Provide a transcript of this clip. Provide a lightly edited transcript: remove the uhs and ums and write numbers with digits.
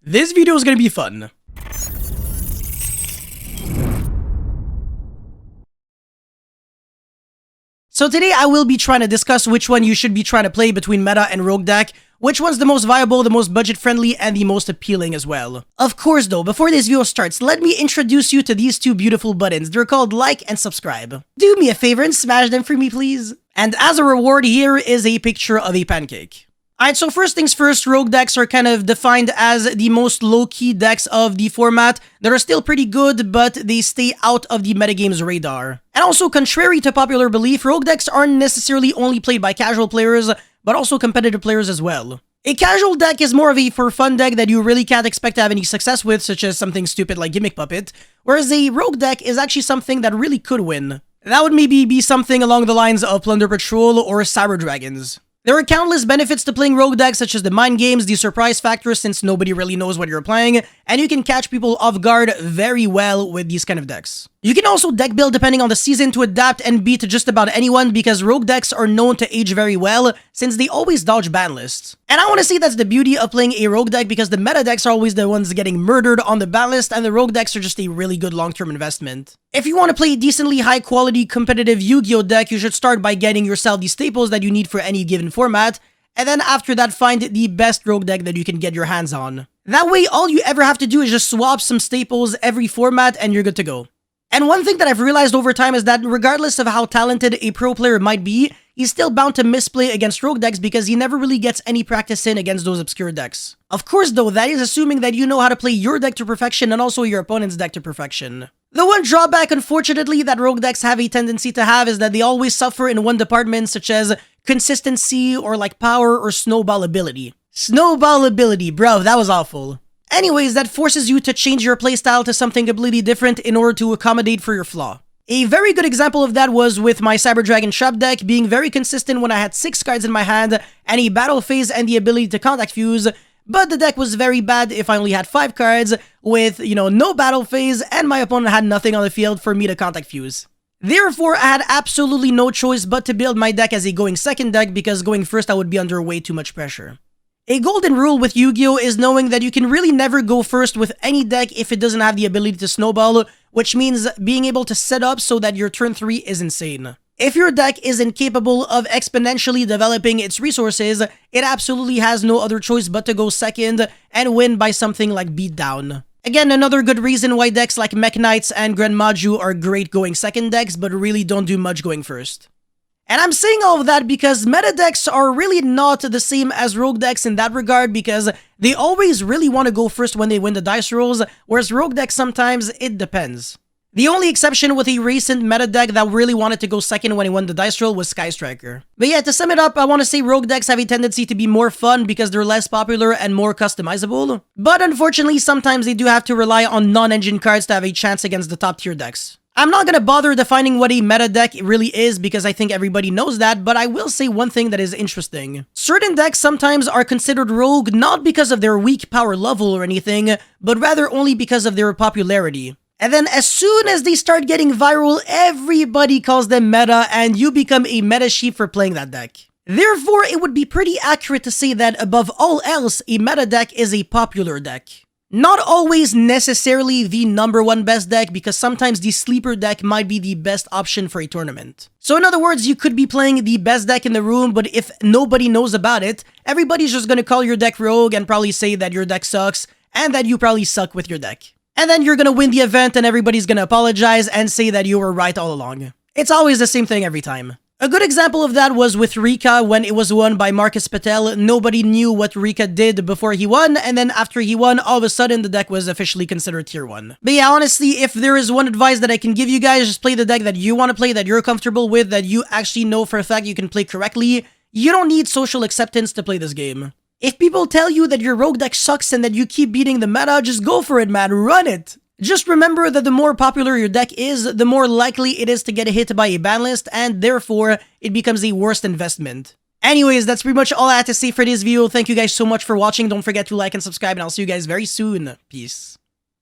This video is gonna be fun. So today I will be trying to discuss which one you should be trying to play between meta and rogue deck, which one's the most viable, the most budget friendly, and the most appealing as well. Of course though, before this video starts, let me introduce you to these two beautiful buttons. They're called like and subscribe. Do me a favor and smash them for me please. And as a reward, here is a picture of a pancake. Alright, so first things first, rogue decks are kind of defined as the most low-key decks of the format that are still pretty good, but they stay out of the metagame's radar. And also, contrary to popular belief, rogue decks aren't necessarily only played by casual players, but also competitive players as well. A casual deck is more of a for-fun deck that you really can't expect to have any success with, such as something stupid like Gimmick Puppet, whereas a rogue deck is actually something that really could win. That would maybe be something along the lines of Plunder Patrol or Cyber Dragons. There are countless benefits to playing rogue decks, such as the mind games, the surprise factor since nobody really knows what you're playing, and you can catch people off guard very well with these kind of decks. You can also deck build depending on the season to adapt and beat just about anyone because rogue decks are known to age very well since they always dodge ban lists. And I want to say that's the beauty of playing a rogue deck because the meta decks are always the ones getting murdered on the ban list and the rogue decks are just a really good long-term investment. If you want to play a decently high-quality competitive Yu-Gi-Oh deck, you should start by getting yourself the staples that you need for any given format, and then after that find the best rogue deck that you can get your hands on. That way, all you ever have to do is just swap some staples every format and you're good to go. And one thing that I've realized over time is that regardless of how talented a pro player might be, he's still bound to misplay against rogue decks because he never really gets any practice in against those obscure decks. Of course though, that is assuming that you know how to play your deck to perfection and also your opponent's deck to perfection. The one drawback, unfortunately, that rogue decks have a tendency to have is that they always suffer in one department, such as consistency or like power or snowball ability. Snowball ability, bro, that was awful. Anyways, that forces you to change your playstyle to something completely different in order to accommodate for your flaw. A very good example of that was with my Cyber Dragon Trap deck being very consistent when I had 6 cards in my hand and a battle phase and the ability to contact fuse, but the deck was very bad if I only had 5 cards with, no battle phase and my opponent had nothing on the field for me to contact fuse. Therefore, I had absolutely no choice but to build my deck as a going second deck because going first I would be under way too much pressure. A golden rule with Yu-Gi-Oh! Is knowing that you can really never go first with any deck if it doesn't have the ability to snowball, which means being able to set up so that your turn 3 is insane. If your deck is incapable of exponentially developing its resources, it absolutely has no other choice but to go second and win by something like beatdown. Again, another good reason why decks like Mech Knights and Grand Maju are great going second decks, but really don't do much going first. And I'm saying all of that because meta decks are really not the same as rogue decks in that regard because they always really want to go first when they win the dice rolls, whereas rogue decks sometimes it depends. The only exception with a recent meta deck that really wanted to go second when he won the dice roll was Sky Striker. But yeah, to sum it up, I want to say rogue decks have a tendency to be more fun because they're less popular and more customizable. But unfortunately, sometimes they do have to rely on non-engine cards to have a chance against the top tier decks. I'm not gonna bother defining what a meta deck really is because I think everybody knows that, but I will say one thing that is interesting. Certain decks sometimes are considered rogue not because of their weak power level or anything, but rather only because of their popularity. And then as soon as they start getting viral, everybody calls them meta and you become a meta sheep for playing that deck. Therefore, it would be pretty accurate to say that above all else, a meta deck is a popular deck. Not always necessarily the #1 best deck because sometimes the sleeper deck might be the best option for a tournament. So in other words, you could be playing the best deck in the room, but if nobody knows about it, everybody's just gonna call your deck rogue and probably say that your deck sucks and that you probably suck with your deck. And then you're gonna win the event and everybody's gonna apologize and say that you were right all along. It's always the same thing every time. A good example of that was with Rika when it was won by Marcus Patel. Nobody knew what Rika did before he won, and then after he won, all of a sudden the deck was officially considered tier 1. But yeah, honestly, if there is one advice that I can give you guys, just play the deck that you want to play, that you're comfortable with, that you actually know for a fact you can play correctly. You don't need social acceptance to play this game. If people tell you that your rogue deck sucks and that you keep beating the meta, just go for it, man, run it! Just remember that the more popular your deck is, the more likely it is to get hit by a ban list, and therefore, it becomes a worse investment. Anyways, that's pretty much all I had to say for this video. Thank you guys so much for watching. Don't forget to like and subscribe, and I'll see you guys very soon. Peace.